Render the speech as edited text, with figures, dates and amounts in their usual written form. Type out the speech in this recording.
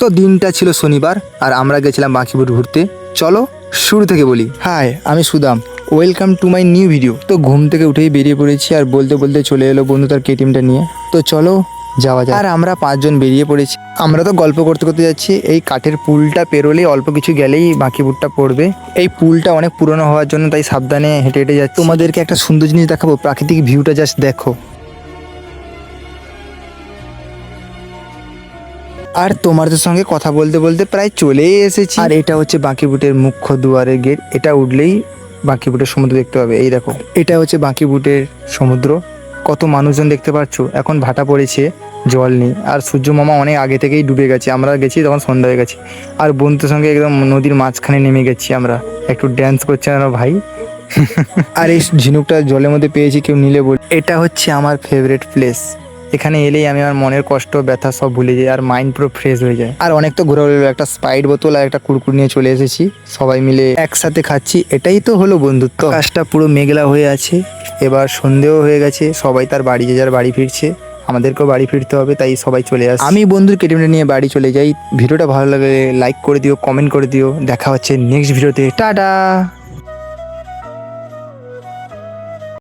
তো দিনটা ছিল শনিবার আর আমরা গেছিলাম বাঁকিপুর ঘুরতে। চলো শুরু থেকে বলি। হাই, আমি Sudam, welcome to my new video. তো ঘুম থেকে উঠেই বেরিয়ে পড়েছি আর বলতে বলতে চলে এলো বন্ধু তার কেটিএমটা নিয়ে। তো চলো যাওয়া যায়। আর আমরা 5 জন বেরিয়ে পড়েছি। আমরা তো গল্প করতে করতে যাচ্ছি। এই কাঠের পুলটা পেরোলেই অল্প কিছু গেলেই বাঁকিপুরটা পড়বে। এই পুলটা অনেক পুরনো হওয়ার জন্য তাই সাবধানে হেঁটে হেঁটে যাচ্ছি। তোমাদেরকে একটা সুন্দর জিনিস দেখাবো, প্রাকৃতিক ভিউটা জাস্ট দেখো। আর তোমাদের সঙ্গে কথা বলতে বলতে প্রায় চলেই এসেছি। আর এটা হচ্ছে বাঁকিপুরের মুখ্য দুয়ারের গেট। এটা উঠলেই বাঁকিপুরের সমুদ্র দেখতে পাবে। এই দেখো, এটা হচ্ছে বাঁকিপুরের সমুদ্র। কত মানুষজন দেখতে পাচ্ছ। এখন ভাটা পড়েছে, জল নেই। আর সূর্য মামা অনেক আগে থেকেই ডুবে গেছে। আমরা গেছি তখন সন্ধ্যা হয়ে গেছে। আর বন্ধুদের সঙ্গে একদম নদীর মাঝখানে নেমে গেছি আমরা। একটু ড্যান্স করছে না ভাই। আর এই ঝিনুকটা জলের মধ্যে পেয়েছি, কেউ নিলে বল। এটা হচ্ছে আমার ফেভারিট প্লেস। এখানে এলেই আমি আমার মনের কষ্ট ব্যথা সব ভুলে যাই আর মাইন্ড পুরো ফ্রেশ হয়ে যায়। আর অনেক তো ঘোরা হলো। একটা স্প্রাইট বোতল আর একটা কুরকুর নিয়ে চলে এসেছি, সবাই মিলে একসাথে খাচ্ছি। এটাই তো হলো বন্ধুত্ব। আকাশটা পুরো মেঘলা হয়ে আছে, এবার সন্ধেও হয়ে গেছে। সবাই তার বাড়ি, যে যার বাড়ি ফিরছে। আমাদেরকেও বাড়ি ফিরতে হবে, তাই সবাই চলে আসে। আমি বন্ধুর কেটিএমটা নিয়ে বাড়ি চলে যাই। ভিডিওটা ভালো লাগলে লাইক করে দিও, কমেন্ট করে দিও। দেখা হচ্ছে নেক্সট ভিডিওতে। টাটা।